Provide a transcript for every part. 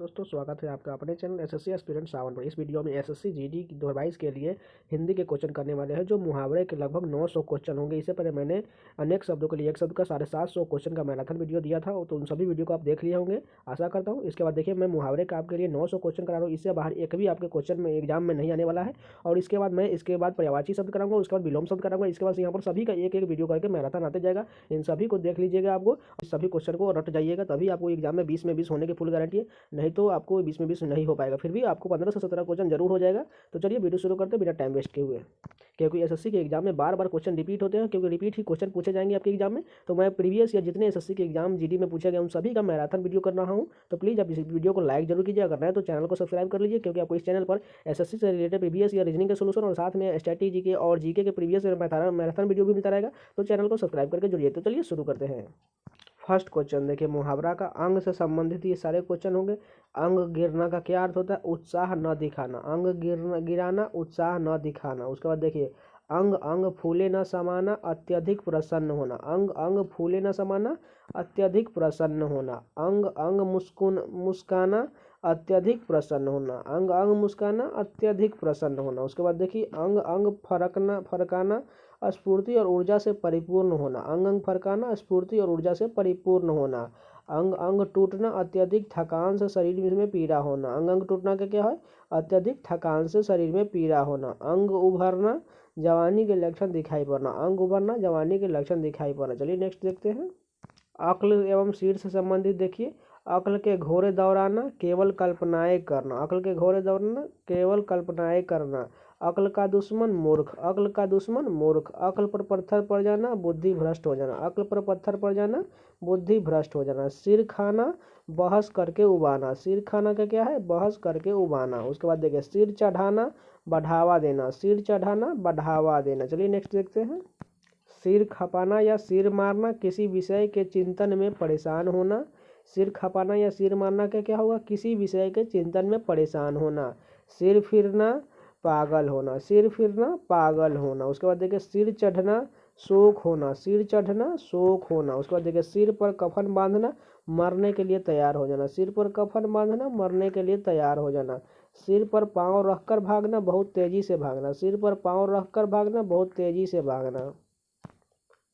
दोस्तों, स्वागत है आपका अपने चैनल एसएससी एस्पिरेंट 7 पर। इस वीडियो में एसएससी जीडी 2022 के लिए हिंदी के क्वेश्चन करने वाले हैं, जो मुहावरे के लगभग 900 क्वेश्चन होंगे। इससे पहले मैंने अनेक शब्दों के लिए एक शब्द का 750 क्वेश्चन का मैराथन वीडियो दिया था, तो उन सभी वीडियो को आप देख लिए होंगे, आशा करता हूँ। इसके बाद देखिए, मैं मुहावरे का आपके लिए 900 क्वेश्चन करा रहा हूँ। इससे बाहर एक भी आपके क्वेश्चन में एग्जाम में नहीं आने वाला है। और इसके बाद मैं पर्यायवाची शब्द कराऊंगा, उसके बाद विलोम शब्द कराऊंगा। इसके बाद यहाँ पर सभी का एक एक वीडियो करके मैराथन आते जाएगा। इन सभी को देख लीजिएगा, आपको सभी क्वेश्चन को रट जाइएगा, तभी आपको एग्जाम में 20 में 20 होने की फुल गारंटी है। नहीं तो आपको 20 में 20 नहीं हो पाएगा, फिर भी आपको 15 से 17 क्वेश्चन जरूर हो जाएगा। तो चलिए वीडियो शुरू करते हैं बिना टाइम वेस्ट किए हुए, क्योंकि एसएससी के एग्जाम में बार बार क्वेश्चन रिपीट होते हैं, क्योंकि रिपीट ही क्वेश्चन पूछे जाएंगे आपके एग्जाम में। तो मैं प्रीवियस या जितने एसएससी के एग्जाम जीडी में पूछे गए उन सभी का मैराथन वीडियो कर रहा हूँ। तो प्लीज़ आप इस वीडियो को लाइक जरूर कीजिए, अगर नए तो चैनल को सब्सक्राइब कर लीजिए, क्योंकि आपको इस चैनल पर एसएससी से रिलेटेड प्रीवियस या रीजनिंग के सोल्यूशन और साथ में स्ट्रैटेजी के और जीके के प्रीवियस मैराथन वीडियो भी मिलता रहेगा। तो चैनल को सब्सक्राइब करके जुड़िए। तो चलिए शुरू करते हैं। फर्स्ट क्वेश्चन देखिए, मुहावरा का अंग से संबंधित ये सारे क्वेश्चन होंगे। अंग गिरना का क्या अर्थ होता है? उत्साह न दिखाना। अंग गिराना, उत्साह न दिखाना। उसके बाद देखिए, अंग अंग फूले न समाना, अत्यधिक प्रसन्न होना। अंग अंग फूले न समाना, अत्यधिक प्रसन्न होना। अंग अंग मुस्काना, अत्यधिक प्रसन्न होना। अंग अंग मुस्काना, अत्यधिक प्रसन्न होना। उसके बाद देखिए, अंग अंग फरकाना, स्फूर्ति और ऊर्जा से परिपूर्ण होना। अंग अंग फरकाना, स्फूर्ति और ऊर्जा से परिपूर्ण होना। अंग अंग टूटना, अत्यधिक थकान से शरीर में पीड़ा होना। अंग अंग टूटना का क्या है? अत्यधिक थकान से शरीर में पीड़ा होना। अंग उभरना, जवानी के लक्षण दिखाई पड़ना। अंग उभरना, जवानी के लक्षण दिखाई पड़ना। चलिए नेक्स्ट देखते हैं। अक्ल एवं सिर से संबंधित देखिए, अक्ल के घोरे दौड़ाना, केवल कल्पनाएं करना। अक्ल के घोरे दौड़ना, केवल कल्पनाएं करना। अक्ल का दुश्मन मूर्ख, अक्ल का दुश्मन मूर्ख। अक्ल पर पत्थर पड़ जाना, बुद्धि भ्रष्ट हो जाना। अक्ल पर पत्थर पड़ जाना, बुद्धि भ्रष्ट हो जाना। सिर खाना, बहस करके उबाना। सिर खाना का क्या है? बहस करके उबाना। उसके बाद देखिए, सिर चढ़ाना, बढ़ावा देना। सिर चढ़ाना, बढ़ावा देना। चलिए नेक्स्ट देखते हैं। सिर खपाना या सिर मारना, किसी विषय के चिंतन में परेशान होना। सिर खपाना या सिर मारना का क्या होगा? किसी विषय के चिंतन में परेशान होना। सिर फिरना, पागल होना। सिर फिरना, पागल होना। उसके बाद देखिए, सिर चढ़ना, शोक होना। सिर चढ़ना, शोक होना। उसके बाद देखिए, सिर पर कफन बांधना, मरने के लिए तैयार हो जाना। सिर पर कफन बांधना, मरने के लिए तैयार हो जाना। सिर पर पाँव रखकर भागना, बहुत तेजी से भागना। सिर पर पाँव रखकर भागना, बहुत तेजी से भागना।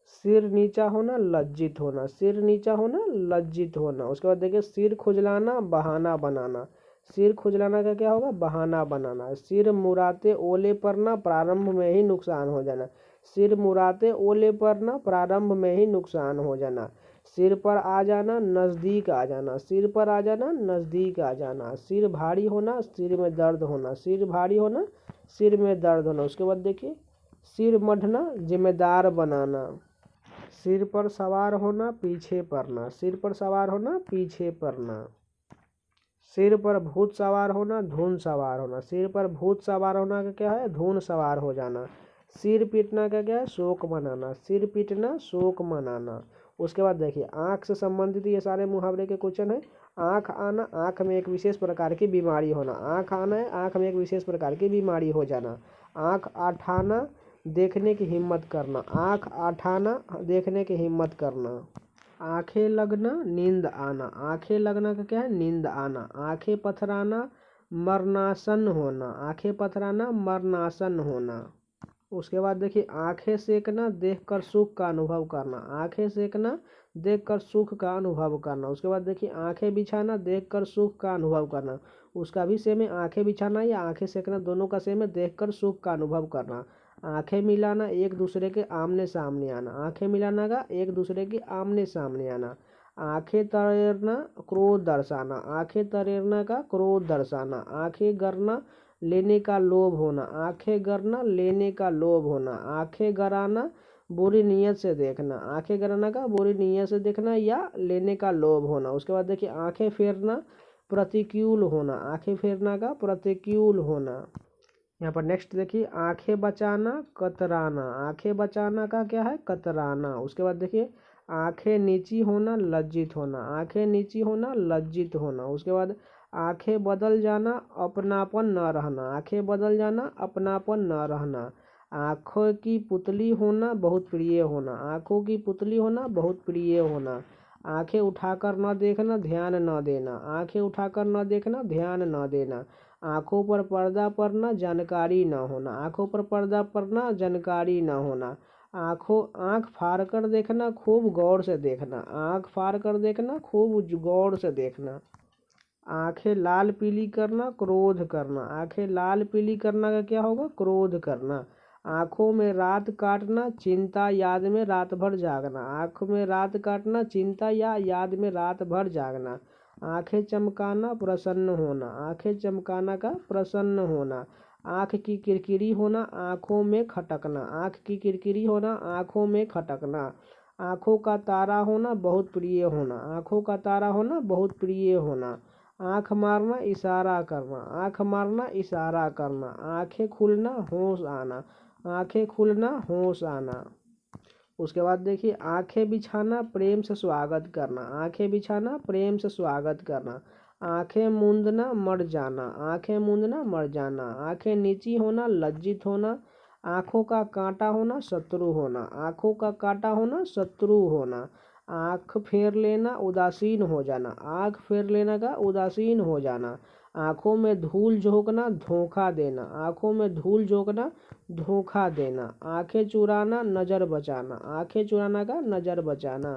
सिर नीचा होना, लज्जित होना। सिर नीचा होना, लज्जित होना। उसके बाद देखिए, सिर खुजलाना, बहाना बनाना। सिर खुजलाना का क्या होगा? बहाना बनाना। सिर मुराते ओले पड़ना, प्रारंभ में ही नुकसान हो जाना। सिर मुराते ओले पड़ना, प्रारंभ में ही नुकसान हो जाना। सिर पर आ जाना, नज़दीक आ जाना। सिर पर आ जाना, नज़दीक आ जाना। सिर भारी होना, सिर में दर्द होना। सिर भारी होना, सिर में दर्द होना। उसके बाद देखिए, सिर मढ़ना, जिम्मेदार बनाना। सिर पर सवार होना, पीछे पड़ना। सिर पर सवार होना, पीछे पड़ना। सिर पर भूत सवार होना, धुन सवार होना। सिर पर भूत सवार होना का क्या है? धुन सवार हो जाना। सिर पीटना का क्या है? शोक मनाना। सिर पीटना, शोक मनाना। उसके बाद देखिए, आँख से संबंधित ये सारे मुहावरे के क्वेश्चन है। आँख आना, आँख में एक विशेष प्रकार की बीमारी होना। आँख आना है, आँख में एक विशेष प्रकार की बीमारी हो जाना। आँख आठाना, देखने की हिम्मत करना। आँख आठाना, देखने की हिम्मत करना। आंखें लगना, नींद आना। आंखें लगना का क्या है? नींद आना। आंखें पथराना, मरणासन होना। आंखें पथराना, मरणासन होना। उसके बाद देखिए, आंखें सेकना, देखकर सुख का अनुभव करना। आंखें सेकना, देखकर सुख का अनुभव करना। उसके बाद देखिए, आंखें बिछाना, देखकर सुख का अनुभव करना। उसका भी सेम है, आंखें बिछाना या आंखें सेकना दोनों का सेम है, देखकर सुख का अनुभव करना। आंखें मिलाना, एक दूसरे के आमने सामने आना। आंखें मिलाना का एक दूसरे के आमने सामने आना। आंखें तरेरना, क्रोध दर्शाना। आंखें तरेरना का क्रोध दर्शाना। आंखें गरना, लेने का लोभ होना। आंखें गरना, लेने का लोभ होना। आंखें गराना, बुरी नीयत से देखना। आंखें गराना का बुरी नीयत से देखना या लेने का लोभ होना। उसके बाद देखिए, आंखें फेरना, प्रतिकूल होना। आंखें फेरना का प्रतिकूल होना। यहाँ पर नेक्स्ट देखिए, आंखें बचाना, कतराना। आंखें बचाना का क्या है? कतराना। उसके बाद देखिए, आंखें नीची होना, लज्जित होना। आंखें नीची होना, लज्जित होना। उसके बाद आंखें बदल जाना, अपनापन न रहना। आंखें बदल जाना, अपनापन न रहना। आंखों की पुतली होना, बहुत प्रिय होना। आंखों की पुतली होना, बहुत प्रिय होना। आंखें उठाकर न देखना, ध्यान न देना। आंखें उठाकर न देखना, ध्यान न देना। आंखों पर पर्दा पड़ना, जानकारी न होना। आंखों पर पर्दा पड़ना, जानकारी न होना। आंख फाड़ कर देखना, खूब गौर से देखना। आंख फाड़ कर देखना, खूब गौर से देखना। आंखें लाल पीली करना, क्रोध करना। आंखें लाल पीली करना का क्या होगा? क्रोध करना। आंखों में रात काटना, चिंता याद में रात भर जागना। आंखों में रात काटना, चिंता या याद में रात भर जागना। आंखें चमकाना, प्रसन्न होना। आंखें चमकाना का प्रसन्न होना। आंख की किरकिरी होना, आंखों में खटकना। आंख की किरकिरी होना, आंखों में खटकना। आंखों का तारा होना, बहुत प्रिय होना। आंखों का तारा होना, बहुत प्रिय होना। आंख मारना, इशारा करना। आंख मारना, इशारा करना। आंखें खुलना, होश आना। आंखें खुलना, होश आना। उसके बाद देखिए, आंखें बिछाना, प्रेम से स्वागत करना। आंखें बिछाना, प्रेम से स्वागत करना। आंखें मूंदना, मर जाना। आंखें मूंदना, मर जाना। आंखें नीची होना, लज्जित होना। आंखों का कांटा होना, शत्रु होना। आंखों का कांटा होना, शत्रु होना। आंख फेर लेना, उदासीन हो जाना। आंख फेर लेना का उदासीन हो जाना। आंखों में धूल झोंकना, धोखा देना। आंखों में धूल झोंकना, धोखा देना। आंखें चुराना, नजर बचाना। आंखें चुराना का नजर बचाना।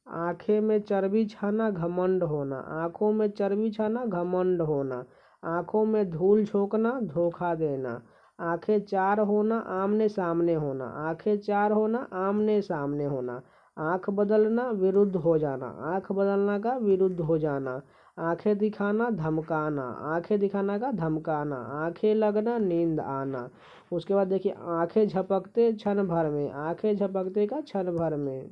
आंखें में चर्बी छाना, घमंड होना। आंखों में चर्बी छाना, घमंड होना। आंखों में धूल झोंकना, धोखा देना। आंखें चार होना, आमने सामने होना। आंखें चार होना, आमने सामने होना। आंख बदलना, विरुद्ध हो जाना। आंख बदलना का विरुद्ध हो जाना। आंखें दिखाना, धमकाना। आंखें दिखाना का धमकाना। आंखें लगना, नींद आना। उसके बाद देखिए, आंखें झपकते क्षण भर में। आंखें झपकते का क्षण भर में।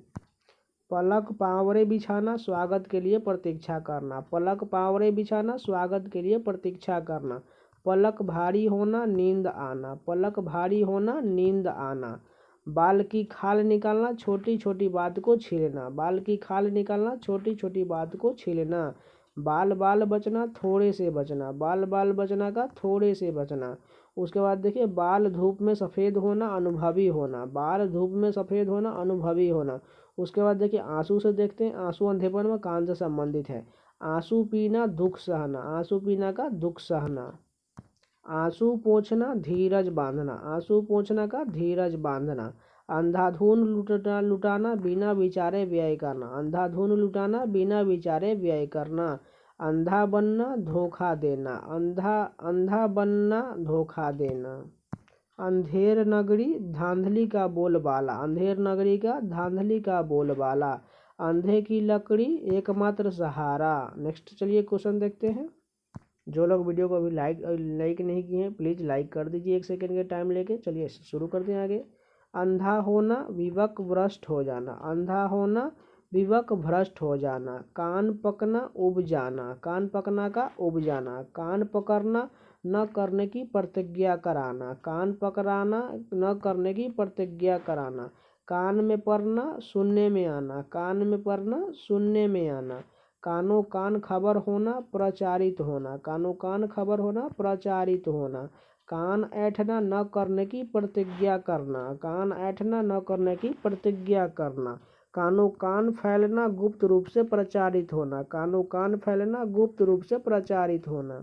पलक पांवरे बिछाना, स्वागत के लिए प्रतीक्षा करना। पलक पांवरे बिछाना, स्वागत के लिए प्रतीक्षा करना। पलक भारी होना, नींद आना। पलक भारी होना, नींद आना। बाल की खाल निकालना, छोटी छोटी बात को छीलना। बाल की खाल निकालना, छोटी छोटी बात को छीलना। बाल बाल बचना, थोड़े से बचना। बाल बाल बचना का थोड़े से बचना। उसके बाद देखिए, बाल धूप में सफ़ेद होना, अनुभवी होना। बाल धूप में सफ़ेद होना, अनुभवी होना। उसके बाद देखिए, आंसू से देखते हैं। आंसू अंधेपन में कान से संबंधित है। आंसू पीना, दुख सहना। आंसू पीना का दुख सहना। आंसू पोंछना, धीरज बांधना। आंसू पोंछना का धीरज बांधना। अंधाधुन लुटाना, बिना विचारे व्यय करना। अंधाधुन लुटाना, बिना विचारे व्यय करना। अंधा बनना, धोखा देना। अंधा बनना, धोखा देना। अंधेर नगरी, धांधली का बोलबाला। अंधेर नगरी का धांधली का बोलबाला। अंधे की लकड़ी, एकमात्र सहारा। नेक्स्ट चलिए क्वेश्चन देखते हैं। जो लोग वीडियो को अभी लाइक नहीं किए हैं, प्लीज़ लाइक कर दीजिए 1 सेकंड के टाइम लेके। चलिए शुरू करते हैं आगे। अंधा होना, विवक भ्रष्ट हो जाना। अंधा होना, विवक भ्रष्ट हो जाना। कान पकना, उब जाना। कान पकना का उब जाना। कान पकड़ना, न करने की प्रतिज्ञा कराना। कान पकड़ाना, न करने की प्रतिज्ञा कराना। कान में पड़ना, सुनने में आना। कान में पड़ना, सुनने में आना। कानो कान खबर होना, प्रचारित होना। कानो कान खबर होना, प्रचारित होना। कान ऐंठना, न करने की प्रतिज्ञा करना। कान ऐंठना, न करने की प्रतिज्ञा करना। कानो कान फैलना, गुप्त रूप से प्रचारित होना। कानो कान फैलना, गुप्त रूप से प्रचारित होना।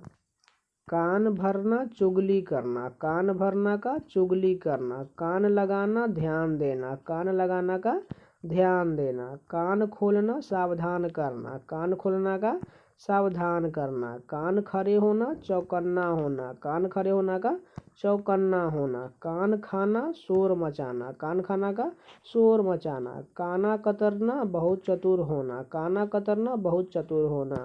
कान भरना, चुगली करना। कान भरना का चुगली करना। कान लगाना, ध्यान देना। कान लगाना का ध्यान देना। कान खोलना, सावधान करना। कान खोलना का सावधान करना। कान खड़े होना, चौकन्ना होना। कान खड़े होना का चौकन्ना होना। कान खाना, शोर मचाना। कान खाना का शोर मचाना। काना कतरना, बहुत चतुर होना। काना कतरना, बहुत चतुर होना।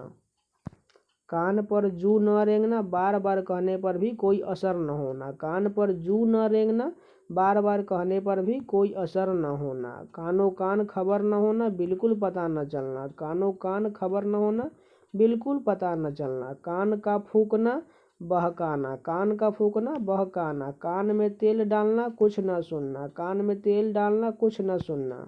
कान पर जू न रेंगना, बार बार कहने पर भी कोई असर न होना। कान पर जू न रेंगना, बार बार कहने पर भी कोई असर न होना। कानो कान खबर न होना, बिल्कुल पता न चलना। कानो कान खबर न होना, बिल्कुल पता न चलना। कान का फूकना, बहकाना। कान का फूकना, बहकाना। कान में तेल डालना, कुछ न सुनना। कान में तेल डालना, कुछ न सुनना।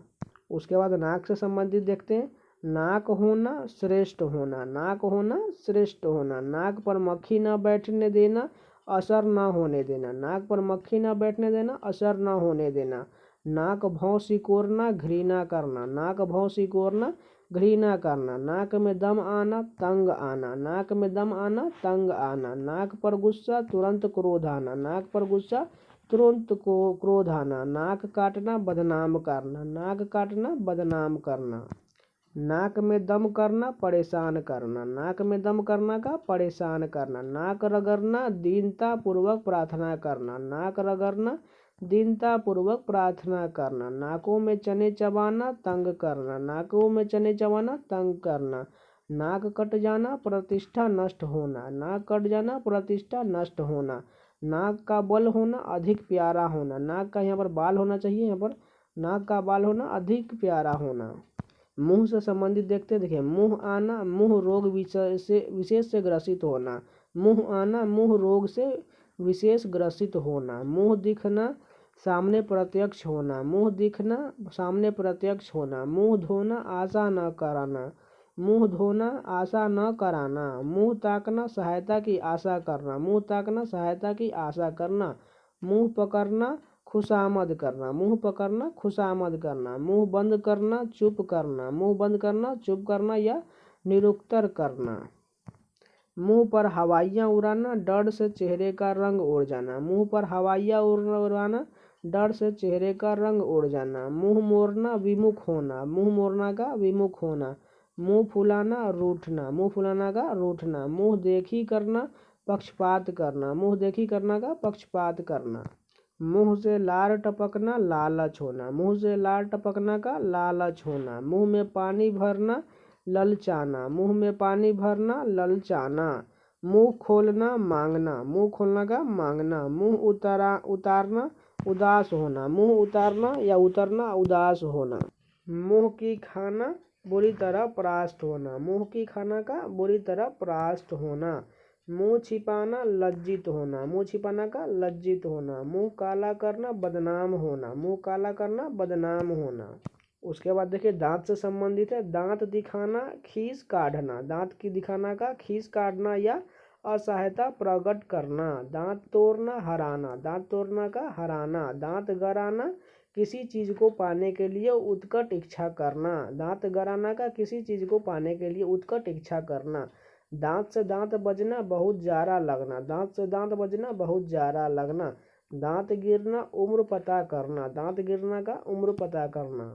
उसके बाद नाक से संबंधित देखते हैं। नाक होना, श्रेष्ठ होना। नाक होना, श्रेष्ठ होना। नाक पर मक्खी न बैठने देना, असर न होने देना। नाक पर मक्खी न बैठने देना, असर न होने देना। नाक भौं सिकोड़ना, घृणा करना। नाक भौं सिकोड़ना, घृणा करना, नाक में दम आना, तंग आना, नाक में दम आना, तंग आना, नाक पर गुस्सा, तुरंत क्रोध आना, नाक पर गुस्सा, तुरंत को क्रोध आना, नाक काटना, बदनाम करना, नाक काटना, बदनाम करना, नाक में दम करना, परेशान करना, नाक में दम करना का परेशान करना, नाक रगड़ना, दीनता पूर्वक प्रार्थना करना, नाक रगड़ना, दीनता पूर्वक प्रार्थना करना, नाकों में चने चबाना, तंग करना, नाकों में चने चबाना, तंग करना, नाक कट जाना, प्रतिष्ठा नष्ट होना, नाक कट जाना, प्रतिष्ठा नष्ट होना, नाक का बल होना, अधिक प्यारा होना, नाक का यहाँ पर बाल होना चाहिए, यहाँ पर नाक का बाल होना, अधिक प्यारा होना। मुंह से संबंधित देखते हैं, देखिए मुंह आना, मुंह रोग विशेष से ग्रसित होना, मुंह आना, मुंह रोग से विशेष ग्रसित होना, मुंह दिखना, सामने प्रत्यक्ष होना, मुंह दिखना, सामने प्रत्यक्ष होना, मुंह धोना, आशा न कराना, मुंह धोना, आशा न कराना, मुंह ताकना, सहायता की आशा करना, मुंह ताकना, सहायता की आशा करना, मुंह पकड़ना, खुशामद करना, मुंह पकड़ना, खुशामद करना, मुंह बंद करना, चुप करना, मुंह बंद करना, चुप करना या निरुत्तर करना, मुंह पर हवाइयाँ उड़ाना, डर से चेहरे का रंग उड़ जाना, मुंह पर हवाइयाँ उड़ाना, डर से चेहरे का रंग उड़ जाना, मुंह मोड़ना, विमुख होना, मुंह मोड़ना का विमुख होना, मुंह फुलाना, रूठना, मुंह फुलाना का रूठना, मुंह देखी करना, पक्षपात करना, मुंह देखी करना का पक्षपात करना, मुंह से लार टपकना, लालच होना, मुंह से लार टपकना का लालच होना, मुंह में पानी भरना, ललचाना, मुंह में पानी भरना, ललचाना, मुंह खोलना, मांगना, मुंह खोलना का मांगना, मुंह उतारना, उदास होना, मुंह उतारना या उतरना, उदास होना, मुंह की खाना, बुरी तरह परास्त होना, मुंह की खाना का बुरी तरह परास्त होना, मुंह छिपाना, लज्जित होना, मुंह छिपाना का लज्जित होना, मुंह काला करना, बदनाम होना, मुंह काला करना, बदनाम होना। उसके बाद देखिए दांत से संबंधित है, दांत दिखाना, खीस काढ़ना, दांत की दिखाना का खीस काढ़ना या असहायता प्रकट करना, दांत तोड़ना, हराना, दांत तोड़ना का हराना, दांत गराना, किसी चीज को पाने के लिए उत्कट इच्छा करना, दांत गराना का किसी चीज को पाने के लिए उत्कट इच्छा करना, दांत से दांत बजना, बहुत जारा लगना, दांत से दांत बजना, बहुत जारा लगना, दांत गिरना, उम्र पता करना, दांत गिरना का उम्र पता करना,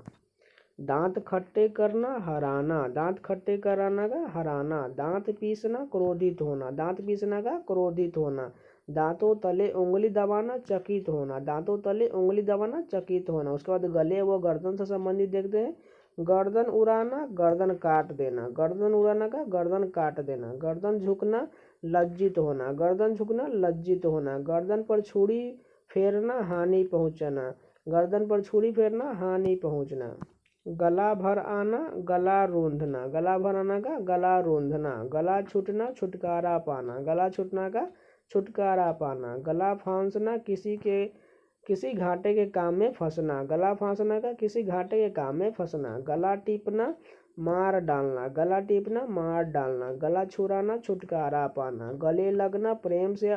दांत खट्टे करना, हराना, दांत खट्टे कराना का हराना, दांत पीसना, क्रोधित होना, दांत पीसना का क्रोधित होना, दांतों तले उंगली दबाना, चकित होना, दांतों तले उंगली दबाना, चकित होना। उसके बाद गले व गर्दन से संबंधित देखते हैं, गर्दन उड़ाना, गर्दन काट देना, गर्दन उड़ाना का गर्दन काट देना, गर्दन झुकना, लज्जित होना, गर्दन झुकना, लज्जित होना, गर्दन पर छुरी फेरना, हानि पहुंचना, गर्दन पर छुरी फेरना, हानि पहुंचना, गला भर आना, गला रूंधना, गला भर आना का गला रूंधना, गला छूटना, छुटकारा पाना, गला छूटना का छुटकारा पाना, गला फांसना, किसी घाटे के काम में फंसना, गला फांसना का किसी घाटे के काम में फंसना, गला टीपना, मार डालना, गला टीपना, मार डालना, गला छुड़ाना, छुटकारा पाना, गले लगना, प्रेम से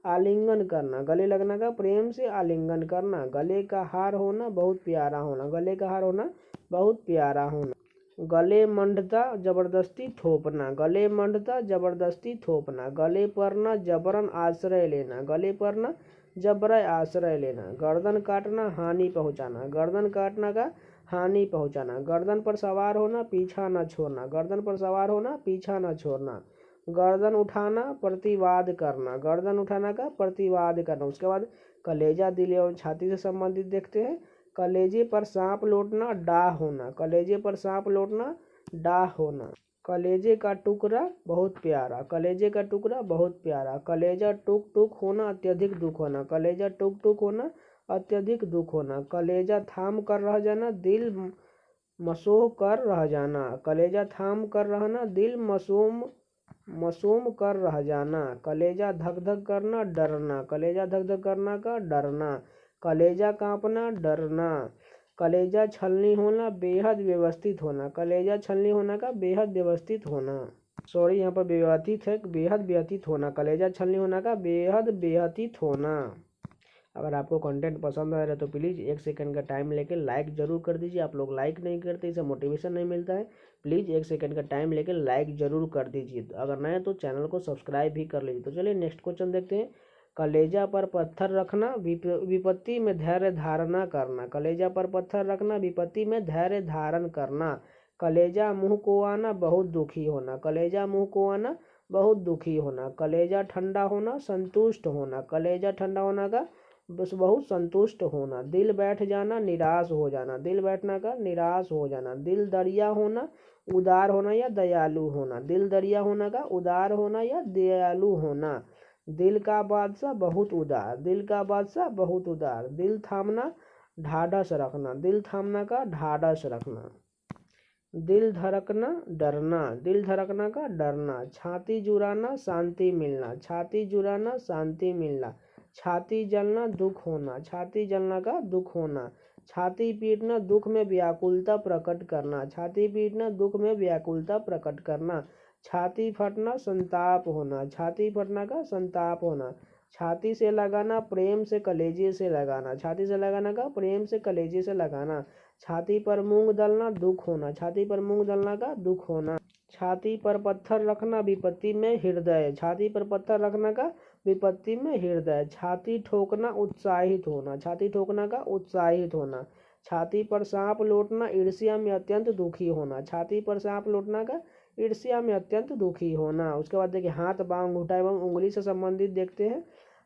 आलिंगन करना, गले लगना का प्रेम से आलिंगन करना, गले का हार होना, बहुत प्यारा होना, गले का हार होना, बहुत प्यारा होना, गले मंडता, जबरदस्ती थोपना, गले मंडता, जबरदस्ती थोपना, गले पर न जबरन आश्रय लेना, गले पर न जबरन आश्रय लेना, गर्दन काटना, हानि पहुंचाना, गर्दन काटना का हानि पहुंचाना, गर्दन पर सवार होना, पीछा न छोड़ना, गर्दन पर सवार होना, पीछा न छोड़ना, गर्दन उठाना, प्रतिवाद करना, गर्दन उठाना का प्रतिवाद करना। उसके बाद कलेजा, दिल एवं छाती से संबंधित देखते हैं, कलेजे पर सांप लौटना, डाह होना, कलेजे पर सांप लौटना, डाह होना, कलेजे का टुकड़ा बहुत प्यारा, कलेजे का टुकड़ा बहुत प्यारा, कलेजा टुक टुक होना, अत्यधिक दुख होना, कलेजा टुक टुक होना, अत्यधिक दुख होना, कलेजा थाम कर रह जाना, दिल मसोह कर रह जाना, कलेजा थाम कर रहना, दिल मसूम कर रह जाना, कलेजा धक धक करना, डरना, कलेजा धक धक करना का डरना, कलेजा कांपना, डरना, कलेजा छलनी होना, बेहद व्यवस्थित होना, कलेजा छलनी होना का बेहद व्यवस्थित होना, सॉरी यहाँ पर व्यवस्थित है, बेहद व्यतीत होना, कलेजा छलनी होना का बेहद व्यतीत होना। अगर आपको कंटेंट पसंद आ रहा है तो प्लीज़ 1 सेकंड का टाइम लेके लाइक ज़रूर कर दीजिए। आप लोग लाइक नहीं करते, इससे मोटिवेशन नहीं मिलता है। प्लीज़ 1 सेकंड का टाइम लेके लाइक ज़रूर कर दीजिए। अगर नए तो चैनल को सब्सक्राइब भी कर लीजिए। तो चलिए नेक्स्ट क्वेश्चन देखते हैं। कलेजा पर पत्थर रखना, विपत्ति में धैर्य धारणा करना। कलेजा पर पत्थर रखना, विपत्ति में धैर्य धारण करना। कलेजा मुंह को आना, बहुत दुखी होना। कलेजा मुंह को आना, बहुत दुखी होना। कलेजा ठंडा होना, संतुष्ट होना। कलेजा ठंडा होना का बस बहुत संतुष्ट होना। दिल बैठ जाना, निराश हो जाना। दिल बैठना का निराश हो जाना। दिल दरिया होना, उदार होना या दयालु होना। दिल दरिया होना का उदार होना या दयालु होना। दिल का बादशाह बहुत उदार। दिल का बादशाह बहुत उदार। दिल थामना, ढाढ़स रखना। दिल थामना का ढाढ़स रखना। दिल धड़कना, डरना। दिल धड़कना का डरना। छाती जुड़ाना, शांति मिलना। छाती जुड़ाना, शांति मिलना। छाती जलना, दुख होना। छाती जलना का दुख होना। छाती पीटना, दुख में व्याकुलता प्रकट करना। छाती पीटना, दुख में व्याकुलता प्रकट करना। छाती फटना, संताप होना। छाती फटना का संताप होना। छाती से लगाना, प्रेम से कलेजे से लगाना। छाती से लगाना का प्रेम से कलेजे से लगाना। छाती पर मूंग दलना, दुख होना। छाती पर मूंग दलना का दुख होना। छाती पर पत्थर रखना, विपत्ति में हृदय। छाती पर पत्थर रखना का विपत्ति में हृदय। छाती ठोकना, उत्साहित होना। छाती ठोकना का उत्साहित होना। छाती पर सांप लौटना, ईर्ष्या में अत्यंत दुखी होना। छाती पर सांप लौटना का ईर्ष्या में अत्यंत दुखी होना। उसके बाद देखिए हाथ, बांह, अंगूठा एवं उंगली से संबंधित देखते हैं।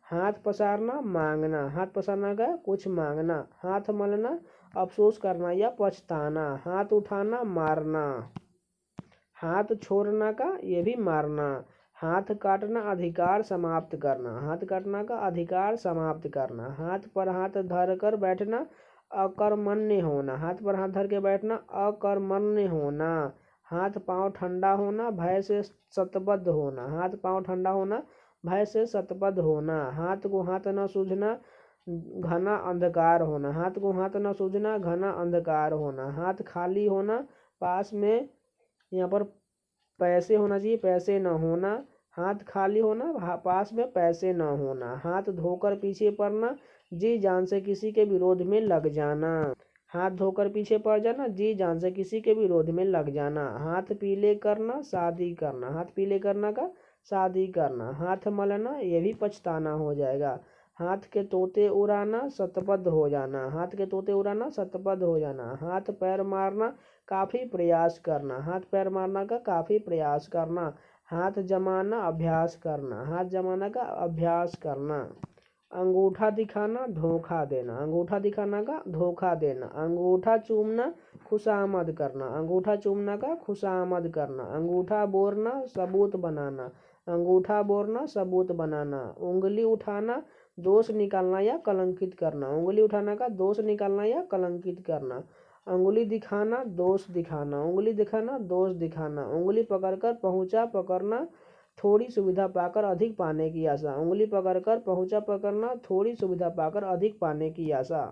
हाथ पसारना, मांगना। हाथ पसारना का कुछ मांगना। हाथ मलना, अफसोस करना या पछताना। हाथ उठाना, मारना। हाथ छोड़ना का ये भी मारना। हाथ काटना, अधिकार समाप्त करना। हाथ काटना का अधिकार समाप्त करना। हाथ पर हाथ धर कर बैठना, अकर्मण्य होना। हाथ पर हाथ धर के बैठना, अकर्मण्य होना। हाथ पांव ठंडा होना, भय से शतबद्ध होना। हाथ पांव ठंडा होना, भय से शतबद्ध होना। हाथ को हाथ न सूझना, घना अंधकार होना। हाथ को हाथ न सूझना, घना अंधकार होना। हाथ खाली होना, पास में यहाँ पर पैसे होना चाहिए, पैसे न होना। हाथ खाली होना, पास में पैसे न होना। हाथ धोकर पीछे पड़ना, जी जान से किसी के विरोध में लग जाना। हाथ धोकर पीछे पड़ जाना, जी जान से किसी के विरोध में लग जाना। हाथ पीले करना, शादी करना। हाथ पीले करना का शादी करना। हाथ मलना, ये भी पछताना हो जाएगा। हाथ के तोते उड़ाना, शतबद्ध हो जाना। हाथ के तोते उड़ाना, शतबद्ध हो जाना। हाथ पैर मारना, काफ़ी प्रयास करना। हाथ पैर मारना का काफ़ी प्रयास करना। हाथ जमाना, अभ्यास करना। हाथ जमाना का अभ्यास करना। अंगूठा दिखाना, धोखा देना। अंगूठा दिखाना का धोखा देना। अंगूठा चूमना, खुशामद करना। अंगूठा चूमना का खुशामद करना। अंगूठा बोरना, सबूत बनाना। अंगूठा बोरना, सबूत बनाना। उंगली उठाना, दोष निकालना या कलंकित करना। उंगली उठाना का दोष निकालना या कलंकित करना। उंगली दिखाना, दोष दिखाना। उंगली दिखाना, दोष दिखाना। उंगली पकड़कर पहुंचा, पकड़ना, थोड़ी सुविधा पाकर अधिक पाने की आशा। उंगली पकड़कर पहुंचा, पकड़ना, थोड़ी सुविधा पाकर अधिक पाने की आशा।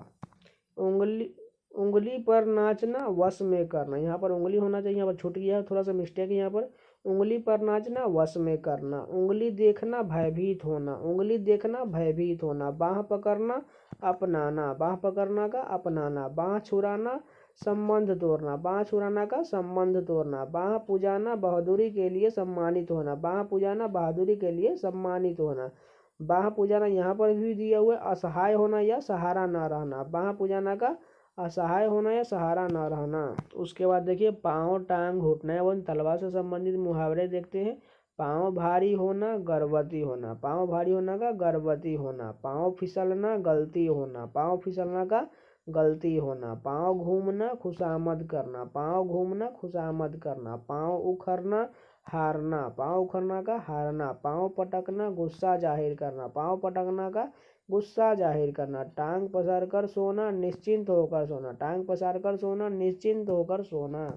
उंगली उंगली पर नाचना, वश में करना। यहाँ पर उंगली होना चाहिए, यहाँ पर छूट गया, थोड़ा सा मिस्टेक है यहाँ पर। उंगली पर नाचना, वश में करना। उंगली देखना, भयभीत होना। उंगली देखना, भयभीत होना। बाँह पकड़ना, अपनाना। बाँह पकड़ना का अपनाना। बाँह छुड़ाना, संबंध तोड़ना। बाँह छुड़ाना का संबंध तोड़ना। बाँह पुजाना, बहादुरी के लिए सम्मानित होना। बाँह पुजाना, बहादुरी के लिए सम्मानित होना। बाँह पुजाना यहाँ पर भी दिया हुआ है, असहाय होना या सहारा न रहना। बाँह पुजाना का असहाय होना या सहारा न रहना। उसके बाद देखिए पाँव, टांग, घुटना एवं तलवा से संबंधित मुहावरे देखते हैं। पाँव भारी होना, गर्भवती होना। पाँव भारी होना का गर्भवती होना। पाँव फिसलना, गलती होना। पाँव फिसलना का गलती होना। पाँव घूमना, खुशामद करना। पाँव घूमना, खुशामद करना। पाँव उखड़ना, हारना। पाँव उखड़ना का हारना। पाँव पटकना, गुस्सा जाहिर करना। पाँव पटकना का गुस्सा जाहिर करना। टांग पसार कर सोना, निश्चिंत होकर सोना। टांग पसार कर सोना, निश्चिंत होकर सोना।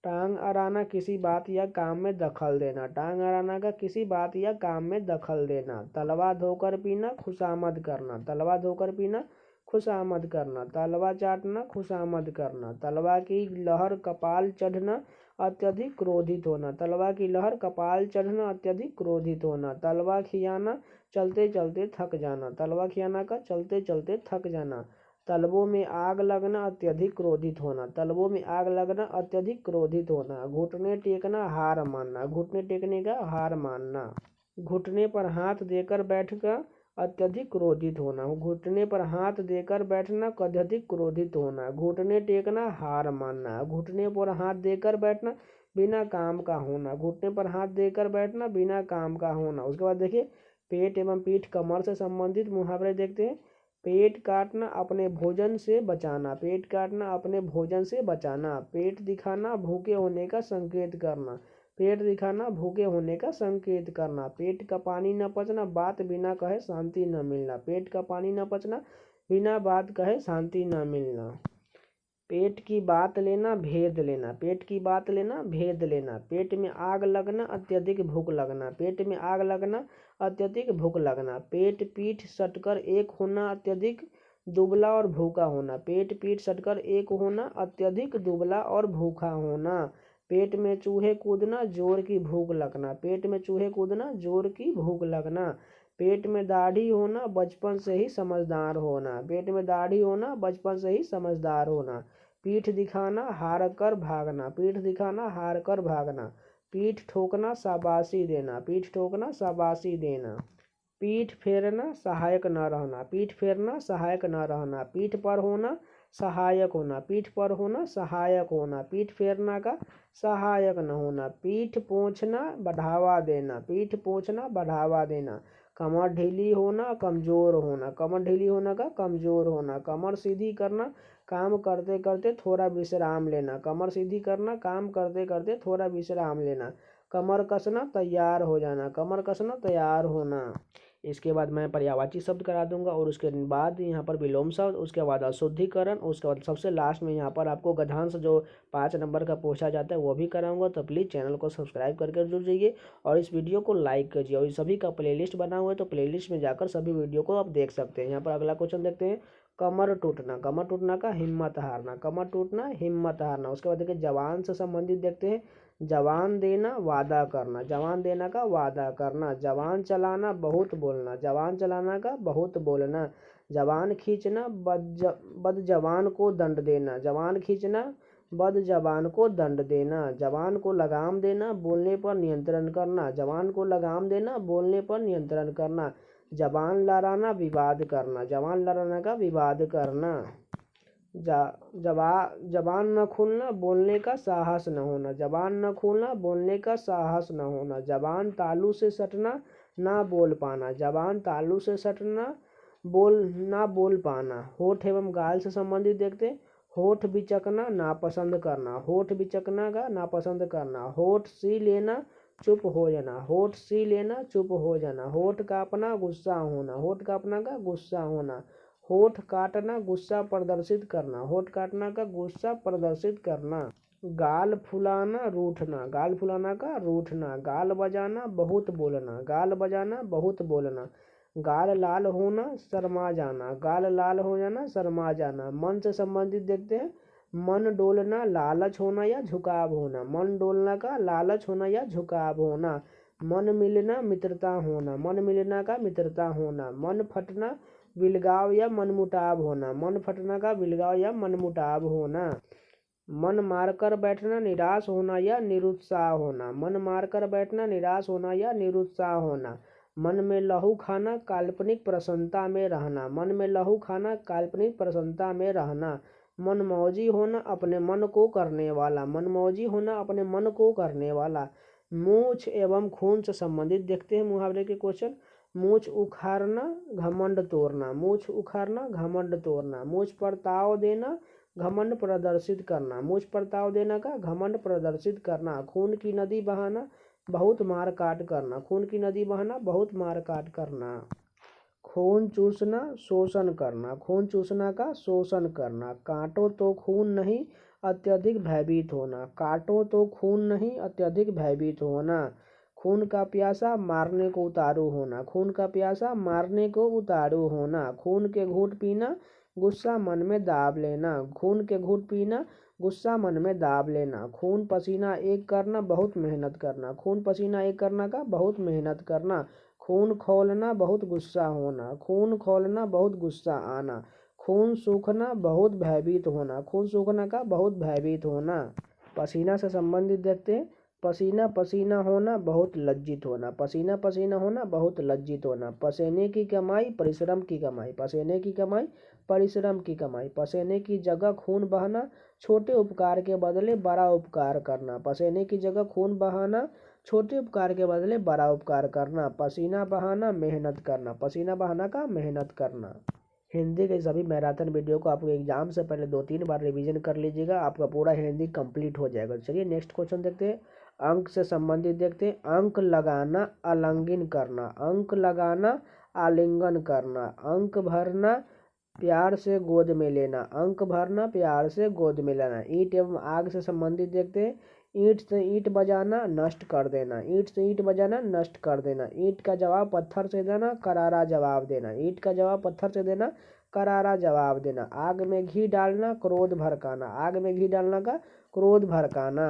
टांग अड़ाना, किसी बात या काम में दखल देना। टांग अड़ाना का किसी बात या काम में दखल देना। तलवा धोकर पीना, खुशामद करना। तलवा धोकर पीना, खुशामद करना। तलवा चाटना, खुशामद करना। तलवा की लहर कपाल चढ़ना, अत्यधिक क्रोधित होना। तलवा की लहर कपाल चढ़ना, अत्यधिक क्रोधित होना। तलवा खियाना, चलते चलते थक जाना। तलवा खियाना का चलते चलते थक जाना। तलवों में आग लगना, अत्यधिक क्रोधित होना। तलवों में आग लगना, अत्यधिक क्रोधित होना। घुटने टेकना, हार मानना। घुटने टेकने का हार मानना। घुटने पर हाथ देकर बैठकर अत्यधिक क्रोधित होना। घुटने पर हाथ देकर बैठना, अत्यधिक क्रोधित होना। घुटने टेकना, हार मानना। घुटने पर हाथ देकर बैठना, बिना काम का होना। घुटने पर हाथ देकर बैठना, बिना काम का होना। उसके बाद देखिए, पेट एवं पीठ कमर से संबंधित मुहावरे देखते हैं। पेट काटना, अपने भोजन से बचाना। पेट काटना, अपने भोजन से बचाना। पेट दिखाना, भूखे होने का संकेत करना। पेट दिखाना, भूखे होने का संकेत करना। पेट का पानी न पचना, बात बिना कहे शांति न मिलना। पेट का पानी न पचना, बिना बात कहे शांति न मिलना। पेट की बात लेना, भेद लेना। पेट की बात लेना, भेद लेना। पेट में आग लगना, अत्यधिक भूख लगना। पेट में आग लगना, अत्यधिक भूख लगना। पेट पीठ सटकर एक होना, अत्यधिक दुबला और भूखा होना। पेट पीठ सटकर एक होना, अत्यधिक दुबला और भूखा होना। पेट में चूहे कूदना, जोर की भूख लगना। पेट में चूहे कूदना, जोर की भूख लगना। पेट में दाढ़ी होना, बचपन से ही समझदार होना। पेट में दाढ़ी होना, बचपन से ही समझदार होना। पीठ दिखाना, हार कर भागना। पीठ दिखाना, हार कर भागना। पीठ ठोकना, शाबाशी देना। पीठ ठोकना, शाबाशी देना। पीठ फेरना, सहायक न रहना। पीठ फेरना, सहायक न रहना। पीठ पर होना, सहायक होना। पीठ पर होना, सहायक होना। पीठ फेरना का सहायक न होना। पीठ पोंछना, बढ़ावा देना। पीठ पोंछना, बढ़ावा देना। कमर ढीली होना, कमजोर होना। कमर ढीली होना का कमजोर होना। कमर सीधी करना, काम करते करते थोड़ा विश्राम लेना। कमर सीधी करना, काम करते करते थोड़ा विश्राम लेना। कमर कसना, तैयार हो जाना। कमर कसना, तैयार होना। इसके बाद मैं पर्यायवाची शब्द करा दूंगा और उसके बाद यहाँ पर विलोम शब्द, उसके बाद अशुद्धिकरण, उसके बाद सबसे लास्ट में यहाँ पर आपको गद्यांश जो 5 नंबर का पूछा जाता है वो भी कराऊंगा। तो प्लीज़ चैनल को सब्सक्राइब करके जुड़ जाइए और इस वीडियो को लाइक कीजिए। और इस सभी का प्लेलिस्ट बना हुआ है, तो प्लेलिस्ट में जाकर सभी वीडियो को आप देख सकते हैं। यहाँ पर अगला क्वेश्चन देखते हैं, कमर टूटना। कमर टूटना का हिम्मत हारना। कमर टूटना, हिम्मत हारना। उसके बाद देखिए, जवान से संबंधित देखते हैं, जवान देना, वादा करना। जवान देना का वादा करना। जवान चलाना, बहुत बोलना। जवान चलाना का बहुत बोलना। जवान खींचना, बद जवान को दंड देना। जवान खींचना, बद जवान को दंड देना। जवान को लगाम देना, बोलने पर नियंत्रण करना। जवान को लगाम देना, बोलने पर नियंत्रण करना। जबान लड़ाना, विवाद करना। जबान लड़ाना का विवाद करना। जबान न खोलना, बोलने का साहस न होना। जबान न खोलना, बोलने का साहस न होना। जबान तालू से सटना, ना बोल पाना। जबान तालू से सटना, ना बोल पाना। होठ एवं गाल से संबंधित देखते हैं, होठ बिचकना, नापसंद करना। होठ बिचकना का नापसंद करना। होठ सी लेना, चुप हो जाना। होठ सी लेना, चुप हो जाना। होठ कांपना, गुस्सा होना। होठ कांपना का गुस्सा होना। होठ काटना, गुस्सा प्रदर्शित करना। होठ काटना का गुस्सा प्रदर्शित करना। गाल फुलाना, रूठना। गाल फुलाना का रूठना। गाल बजाना, बहुत बोलना। गाल बजाना, बहुत बोलना। गाल लाल होना, शर्मा जाना। गाल लाल हो जाना, शर्मा जाना। मन से संबंधित देखते हैं, मन डोलना, लालच होना या झुकाव होना। मन डोलना का लालच होना या झुकाव होना। मन मिलना, मित्रता होना। मन मिलना का मित्रता होना। मन फटना, विलगाव या मनमुटाव होना। मन फटना का विलगाव या मनमुटाव होना। मन मारकर बैठना, निराश होना या निरुत्साह होना। मन मारकर बैठना, निराश होना या निरुत्साह होना। मन में लहू खाना, काल्पनिक प्रसन्नता में रहना। मन में लहू खाना, काल्पनिक प्रसन्नता में रहना। मनमौजी होना, अपने मन को करने वाला। मनमौजी होना, अपने मन को करने वाला। मूछ एवं खून से संबंधित देखते हैं मुहावरे के क्वेश्चन। मूछ उखाड़ना, घमंड तोड़ना। मूछ उखाड़ना, घमंड तोड़ना। मूछ पर ताव देना, घमंड प्रदर्शित करना। मूछ पर ताव देना का घमंड प्रदर्शित करना। खून की नदी बहाना, बहुत मार काट करना। खून की नदी बहाना, बहुत मार काट करना। खून चूसना, शोषण करना। खून चूसना का शोषण करना। काटो तो खून नहीं, अत्यधिक भयभीत होना। काटो तो खून नहीं, अत्यधिक भयभीत होना। खून का प्यासा, मारने को उतारू होना। खून का प्यासा, मारने को उतारू होना। खून के घूंट पीना, गुस्सा मन में दाब लेना। खून के घूंट पीना, गुस्सा मन में दाब लेना। खून पसीना एक करना, बहुत मेहनत करना। खून पसीना एक करना का बहुत मेहनत करना। खून खौलना, बहुत गुस्सा होना। खून खौलना, बहुत गुस्सा आना। खून सूखना, बहुत भयभीत होना। खून सूखना का बहुत भयभीत होना। पसीना से संबंधित देखते हैं। पसीना पसीना होना, बहुत लज्जित होना। पसीना पसीना होना, बहुत लज्जित होना। पसीने की कमाई, परिश्रम की कमाई। पसीने की कमाई, परिश्रम की कमाई। पसीने की जगह खून बहाना, छोटे उपकार के बदले बड़ा उपकार करना। पसीने की जगह खून बहाना, छोटे उपकार के बदले बड़ा उपकार करना। पसीना बहाना, मेहनत करना। पसीना बहाना का मेहनत करना। हिंदी के सभी मैराथन वीडियो को आप एग्जाम से पहले 2-3 बार रिवीजन कर लीजिएगा, आपका पूरा हिंदी कंप्लीट हो जाएगा। चलिए नेक्स्ट क्वेश्चन देखते हैं। अंक से संबंधित देखते हैं। अंक लगाना, आलिंगन करना। अंक लगाना, आलिंगन करना। अंक भरना, प्यार से गोद में लेना। अंक भरना, प्यार से गोद में लेना। ईंट एवं आग से संबंधित देखते हैं। ईंट से ईंट बजाना, नष्ट कर देना। ईंट से ईंट बजाना, नष्ट कर देना। ईंट का जवाब पत्थर से देना, करारा जवाब देना। ईंट का जवाब पत्थर से देना, करारा जवाब देना। आग में घी डालना, क्रोध भड़काना। आग में घी डालना का क्रोध भड़काना।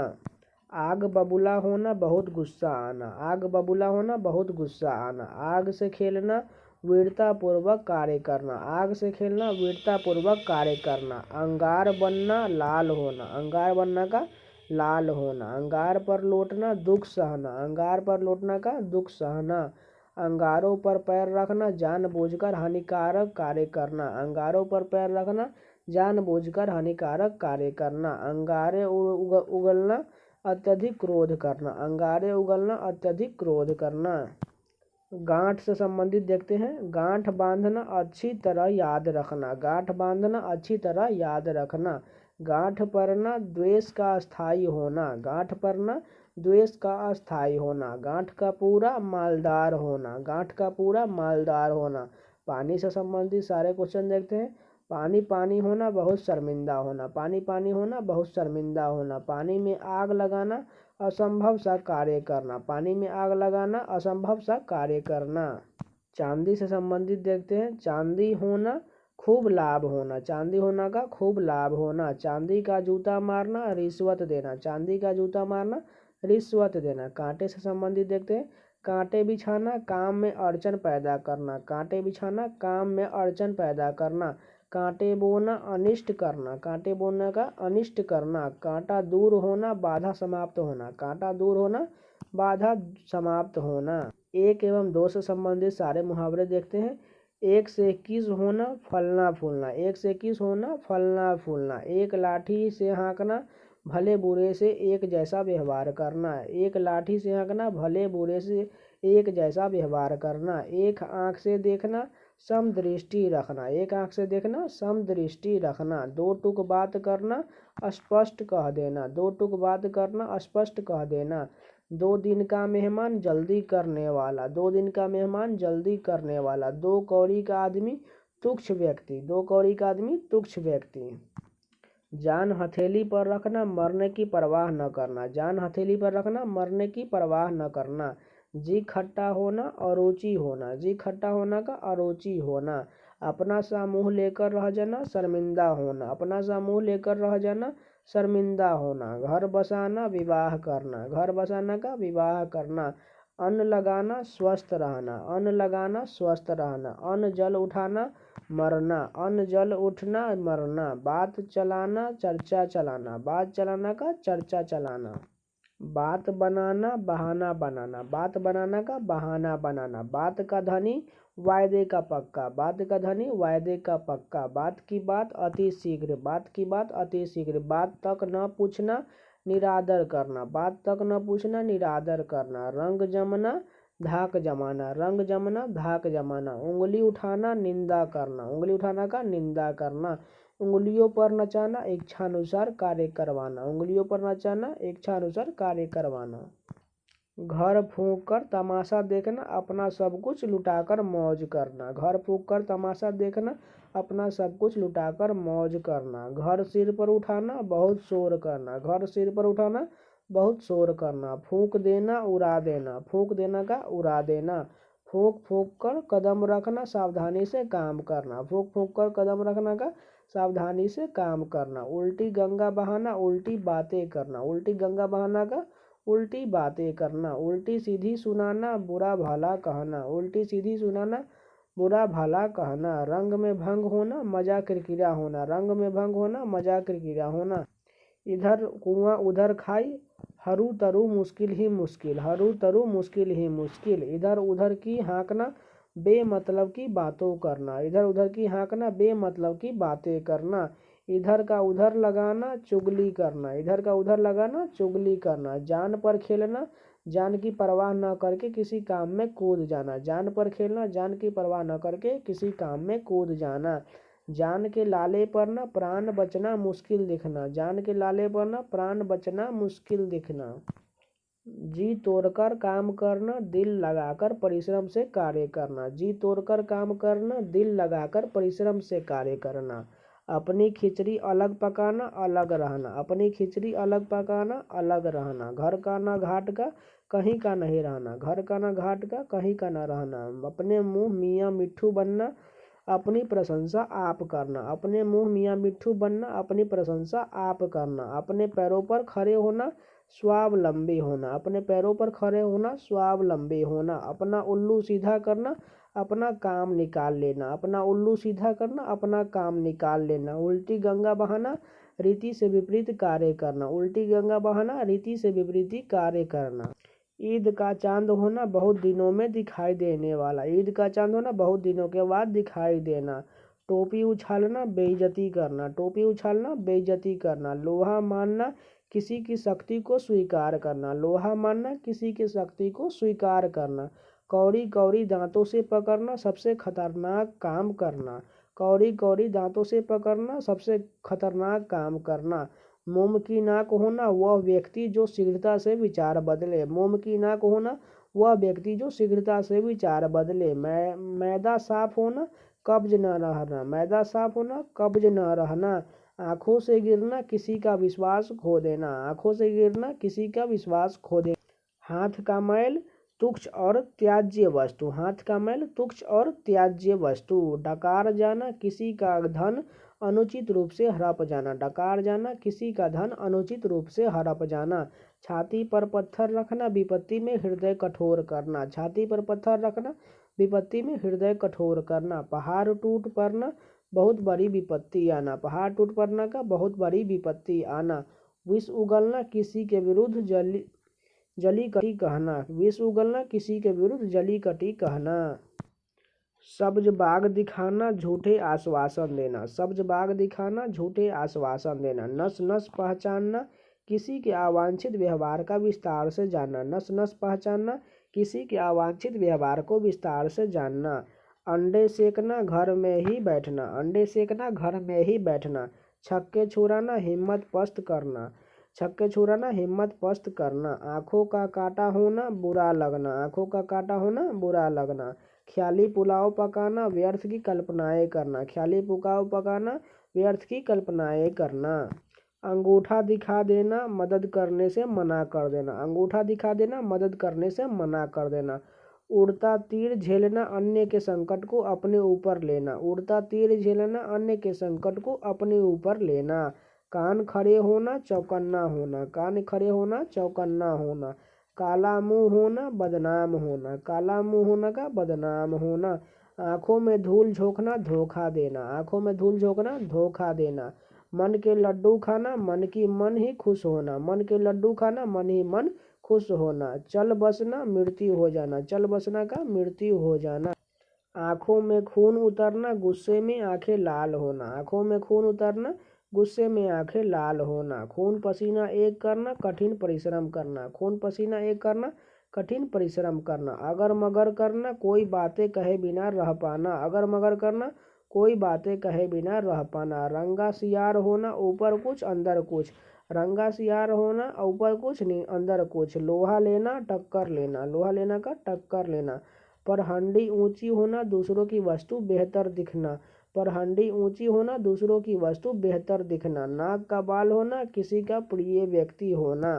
आग बबूला होना, बहुत गुस्सा आना। आग बबूला होना, बहुत गुस्सा आना। आग से खेलना, वीरतापूर्वक कार्य करना। आग से खेलना, वीरतापूर्वक कार्य करना। अंगार बनना, लाल होना। अंगार बनना का लाल होना। अंगार पर लौटना, दुख सहना। अंगार पर लौटना का दुख सहना। अंगारों पर पैर रखना, जानबूझकर हानिकारक कार्य करना। अंगारों पर पैर रखना, जानबूझकर हानिकारक कार्य करना। अंगारे उगलना, अत्यधिक क्रोध करना। अंगारे उगलना, अत्यधिक क्रोध करना। गांठ से संबंधित देखते हैं। गांठ बांधना, अच्छी तरह याद रखना। गांठ बांधना, अच्छी तरह याद रखना। गांठ पड़ना, द्वेष का अस्थायी होना। गांठ पड़ना, द्वेष का अस्थायी होना। गांठ का पूरा मालदार होना। गांठ का पूरा मालदार होना। पानी से संबंधित सारे क्वेश्चन देखते हैं। पानी पानी होना, बहुत शर्मिंदा होना। पानी पानी होना, बहुत शर्मिंदा होना। पानी में आग लगाना, असंभव सा कार्य करना। पानी में आग लगाना, असंभव सा कार्य करना। चांदी से संबंधित देखते हैं। चांदी होना, खूब लाभ होना। चांदी होना का खूब लाभ होना। चांदी का जूता मारना, रिश्वत देना। चांदी का जूता मारना, रिश्वत देना। कांटे से संबंधित देखते हैं। कांटे बिछाना, काम में अड़चन पैदा करना। कांटे बिछाना, काम में अड़चन पैदा करना। कांटे बोना, अनिष्ट करना। कांटे बोना का अनिष्ट करना। कांटा दूर होना, बाधा समाप्त होना। कांटा दूर होना, बाधा समाप्त होना। एक एवं दो से संबंधित सारे मुहावरे देखते हैं। एक से 21 होना, फलना फूलना। एक से 21 होना, फलना फूलना। एक लाठी से हाँकना, भले बुरे से एक जैसा व्यवहार करना। एक लाठी से हाँकना, भले बुरे से एक जैसा व्यवहार करना। एक आंख से देखना, समदृष्टि रखना। एक आंख से देखना, समदृष्टि रखना। दो टूक बात करना, स्पष्ट कह देना। दो टूक बात करना, स्पष्ट कह देना। 2 दिन का मेहमान, जल्दी करने वाला। 2 दिन का मेहमान, जल्दी करने वाला। 2 कौड़ी का आदमी, तुच्छ व्यक्ति। 2 कौड़ी का आदमी, तुच्छ व्यक्ति। जान हथेली पर रखना, मरने की परवाह न करना। जान हथेली पर रखना, मरने की परवाह न करना। जी खट्टा होना, अरुचि होना। जी खट्टा होना का अरुचि होना। अपना सा मुंह लेकर रह जाना, शर्मिंदा होना। अपना सा मुंह लेकर रह जाना, शर्मिंदा होना। घर बसाना, विवाह करना। घर बसाना का विवाह करना। अन्न लगाना, स्वस्थ रहना। अन्न लगाना, स्वस्थ रहना। अन्न जल उठाना, मरना। अन्न जल उठना, मरना। बात चलाना, चर्चा चलाना। बात चलाना का चर्चा चलाना। बात बनाना, बहाना बनाना। बात बनाना का बहाना बनाना। बात का धनी, वायदे का पक्का। बात का धनी, वायदे का पक्का। बात की बात, अति शीघ्र। बात की बात, अति शीघ्र। बात तक न पूछना, निरादर करना। बात तक न पूछना, निरादर करना। रंग जमना, धाक जमाना। रंग जमना, धाक जमाना। उंगली उठाना, निंदा करना। उंगली उठाना का निंदा करना। उंगलियों पर नचाना, इच्छानुसार कार्य करवाना। उंगलियों पर नचाना, इच्छानुसार कार्य करवाना। घर फूंक कर तमाशा देखना, अपना सब कुछ लुटाकर मौज करना। घर फूंक कर तमाशा देखना, अपना सब कुछ लुटाकर मौज करना। घर सिर पर उठाना, बहुत शोर करना। घर सिर पर उठाना, बहुत शोर करना। फूंक देना, उड़ा देना। फूंक देना का उड़ा देना। फूंक फूंक कर कदम रखना, सावधानी से काम करना। फूंक फूंक कर कदम रखना का सावधानी से काम करना। उल्टी गंगा बहाना, उल्टी बातें करना। उल्टी गंगा बहाना का उल्टी बातें करना। उल्टी सीधी सुनाना, बुरा भला कहना। उल्टी सीधी सुनाना, बुरा भला कहना। रंग में भंग होना, मजा किरकिरा होना। रंग में भंग होना, मजा किरकिरा होना। इधर कुआं उधर खाई, हरू तरु मुश्किल ही मुश्किल। हरू तरु मुश्किल ही मुश्किल। इधर उधर की हाँकना, बेमतलब की बातों करना। इधर उधर की हाँकना, बेमतलब की बातें करना। इधर का उधर लगाना, चुगली करना। इधर का उधर लगाना, चुगली करना। जान पर खेलना, जान की परवाह न करके किसी काम में कूद जाना। जान पर खेलना, जान की परवाह न करके किसी काम में कूद जाना। जान के लाले पर न प्राण बचना मुश्किल दिखना। जान के लाले पर न प्राण बचना मुश्किल दिखना। जी तोड़कर काम करना, दिल लगाकर परिश्रम से कार्य करना। जी तोड़कर काम करना, दिल लगाकर परिश्रम से कार्य करना। अपनी खिचड़ी अलग पकाना, अलग रहना। अपनी खिचड़ी अलग पकाना, अलग रहना। घर का ना घाट का, कहीं का नहीं रहना। घर का ना घाट का, कहीं का ना रहना। अपने मुँह मियाँ मिट्ठू बनना, अपनी प्रशंसा आप करना। अपने मुँह मियाँ मिट्ठू बनना, अपनी प्रशंसा आप करना। अपने पैरों पर खड़े होना, स्वावलंबी होना। अपने पैरों पर खड़े होना, स्वावलंबी होना। अपना उल्लू सीधा करना, अपना काम निकाल लेना। अपना उल्लू सीधा करना, अपना काम निकाल लेना। उल्टी गंगा बहाना, रीति से विपरीत कार्य करना। उल्टी गंगा बहाना, रीति से विपरीत कार्य करना। ईद का चांद होना, बहुत दिनों में दिखाई देने वाला। ईद का चांद होना, बहुत दिनों के बाद दिखाई देना। टोपी उछालना, बेइज्जती करना। टोपी उछालना, बेइज्जती करना। लोहा मानना, किसी की शक्ति को स्वीकार करना। लोहा मानना, किसी की शक्ति को स्वीकार करना। कौड़ी कौड़ी दांतों से पकड़ना, सबसे खतरनाक काम करना। कौड़ी कौड़ी दांतों से पकड़ना, सबसे खतरनाक काम करना। मोम की नाक होना, वह व्यक्ति जो शीघ्रता से विचार बदले। मोम की नाक होना, वह व्यक्ति जो शीघ्रता से विचार बदले। मैदा साफ होना, कब्ज न रहना। मैदा साफ होना, कब्ज न रहना। आंखों से गिरना, किसी का विश्वास खो देना। आंखों से गिरना, किसी का विश्वास खो देना। हाथ का मैल, तुच्छ और त्याज्य वस्तु। हाथ का मैल, तुच्छ और त्याज्य वस्तु। डकार जाना, किसी का धन अनुचित रूप से हड़प जाना। डकार जाना, किसी का धन अनुचित रूप से हड़प जाना। छाती पर पत्थर रखना, विपत्ति में हृदय कठोर करना। छाती पर पत्थर रखना, विपत्ति में हृदय कठोर करना। पहाड़ टूट पड़ना, बहुत बड़ी विपत्ति आना। पहाड़ टूट पड़ना का बहुत बड़ी विपत्ति आना। विष उगलना, किसी के विरुद्ध जली कटी कहना। विष उगलना, किसी के विरुद्ध जली कटी कहना। सब्ज बाग दिखाना, झूठे आश्वासन देना। सब्ज बाग दिखाना, झूठे आश्वासन देना। नस नस पहचानना, किसी के अवांछित व्यवहार का विस्तार से जानना। नस नस पहचानना, किसी के अवांछित व्यवहार को विस्तार से जानना। अंडे सेकना, घर में ही बैठना। अंडे सेकना, घर में ही बैठना। छक्के छुड़ाना, हिम्मत पस्त करना। छक्के छुड़ाना, हिम्मत पस्त करना। आँखों का काटा होना, बुरा लगना। आँखों का काटा होना, बुरा लगना। ख्याली पुलाव पकाना, व्यर्थ की कल्पनाएं करना। ख्याली पुलाव पकाना, व्यर्थ की कल्पनाएं करना। अंगूठा दिखा देना, मदद करने से मना कर देना। अंगूठा दिखा देना, मदद करने से मना कर देना। उड़ता तीर झेलना, अन्य के संकट को अपने ऊपर लेना। उड़ता तीर झेलना, अन्य के संकट को अपने ऊपर लेना। कान खड़े होना, चौकन्ना होना। कान खड़े होना, चौकन्ना होना। काला मुंह होना, बदनाम होना। काला मुंह होना का बदनाम होना। आंखों में धूल झोंकना, धोखा देना। आंखों में धूल झोंकना, धोखा देना। मन के लड्डू खाना, मन की मन ही खुश होना। मन के लड्डू खाना, मन ही मन खुश होना। चल बसना, मृत्यु हो जाना। चल बसना का मृत्यु हो जाना। आंखों में खून उतरना, गुस्से में आंखें लाल होना। आंखों में खून उतरना, गुस्से में आंखें लाल होना। खून पसीना एक करना, कठिन परिश्रम करना। खून पसीना एक करना, कठिन परिश्रम करना। अगर मगर करना, कोई बातें कहे बिना रह पाना। अगर मगर करना, कोई बातें कहे बिना रह पाना। रंगा सियार होना, ऊपर कुछ अंदर कुछ। रंगा सियार होना, ऊपर कुछ नहीं अंदर कुछ। लोहा लेना, टक्कर लेना। लोहा लेना का टक्कर लेना। पर हंडी ऊंची होना, दूसरों की वस्तु बेहतर दिखना। पर हंडी ऊंची होना, दूसरों की वस्तु बेहतर दिखना। नाक का बाल होना, किसी का प्रिय व्यक्ति होना।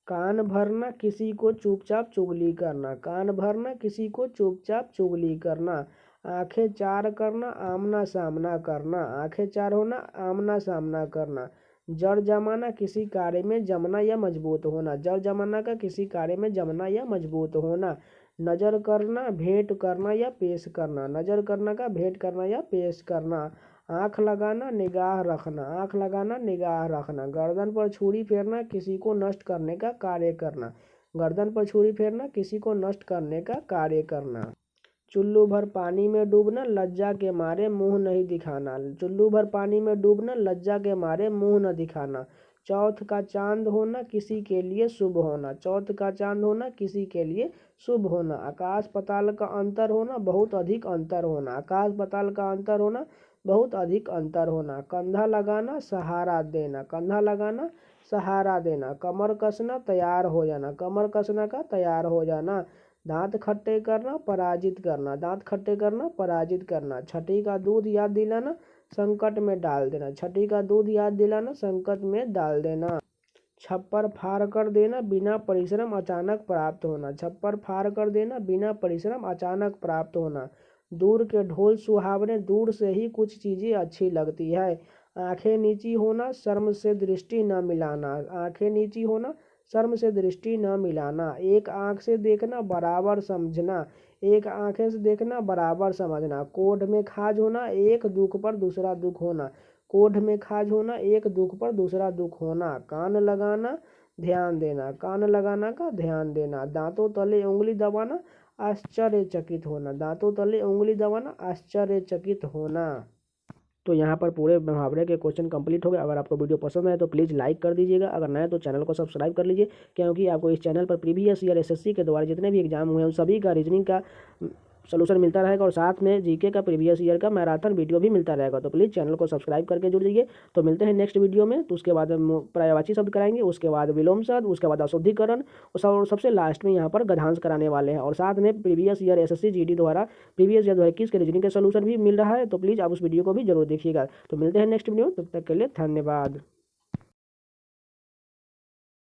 कान भरना, किसी को चुपचाप चुगली करना। कान भरना, किसी को चुपचाप चुगली करना। आंखें चार करना, आमना सामना करना। आंखें चार होना, आमना सामना करना। जड़ जमाना, किसी कार्य में जमना या मजबूत होना। जड़ जमाना का किसी कार्य में जमना या मजबूत होना। नजर करना, भेंट करना या पेश करना। नजर करना का भेंट करना या पेश करना। आंख लगाना, निगाह रखना। आंख लगाना, निगाह रखना। गर्दन पर छुरी फेरना, किसी को नष्ट करने का कार्य करना। गर्दन पर छुरी फेरना, किसी को नष्ट करने का कार्य करना। चुल्लू भर पानी में डूबना, लज्जा के मारे मुंह नहीं दिखाना। चुल्लू भर पानी में डूबना, लज्जा के मारे मुंह न दिखाना। चौथ का चांद होना, किसी के लिए शुभ होना। चौथ का चांद होना, किसी के लिए शुभ होना। आकाश पताल का अंतर होना, बहुत अधिक अंतर होना। आकाश पताल का अंतर होना, बहुत अधिक अंतर होना। कंधा लगाना, सहारा देना। कंधा लगाना, सहारा देना। कमर कसना, तैयार हो जाना। कमर कसना का तैयार हो जाना। दांत खट्टे करना, पराजित करना। दांत खट्टे करना, पराजित करना। छठी का दूध याद दिलाना, संकट में डाल देना। छठी का दूध याद दिलाना, संकट में डाल देना। छप्पर फाड़ कर देना, बिना परिश्रम अचानक प्राप्त होना। छप्पर फाड़ कर देना, बिना परिश्रम अचानक प्राप्त होना। दूर के ढोल सुहावने, दूर से ही कुछ चीज़ें अच्छी लगती है। आंखें नीची होना, शर्म से दृष्टि न मिलाना। आंखें नीची होना, शर्म से दृष्टि न मिलाना। एक आंख से देखना, बराबर समझना। एक आंखें से देखना, बराबर समझना। कोढ़ में खाज होना, एक दुख पर दूसरा दुख होना। कोढ़ में खाज होना, एक दुख पर दूसरा दुख होना। कान लगाना, ध्यान देना। कान लगाना का ध्यान देना। दांतों तले उंगली दबाना, आश्चर्यचकित होना। दांतों तले उंगली दबाना, आश्चर्यचकित होना। तो यहाँ पर पूरे मुहावरे के क्वेश्चन कंप्लीट हो गए। अगर आपको वीडियो पसंद आए तो प्लीज़ लाइक कर दीजिएगा। अगर नए तो चैनल को सब्सक्राइब कर लीजिए, क्योंकि आपको इस चैनल पर प्रीवियस ईयर एसएससी के द्वारा जितने भी एग्जाम हुए हैं उन सभी का रीजनिंग का सोल्यूशन मिलता रहेगा और साथ में जीके का प्रीवियस ईयर का मैराथन वीडियो भी मिलता रहेगा। तो प्लीज़ चैनल को सब्सक्राइब करके जुड़ जाइए। तो मिलते हैं नेक्स्ट वीडियो में। तो उसके बाद हम पर्यायवाची शब्द कराएंगे, उसके बाद विलोम शब्द, उसके बाद अशुद्धिकरण और सबसे लास्ट में यहाँ पर गद्यांश कराने वाले हैं। और साथ में प्रीवियस ईयर एसएससी जीडी द्वारा प्रीवियस ईयर 2021 के रीजनिंग का सोल्यूशन भी मिल रहा है। तो प्लीज़ आप उस वीडियो को भी जरूर देखिएगा। तो मिलते हैं नेक्स्ट वीडियो, तब तक के लिए धन्यवाद।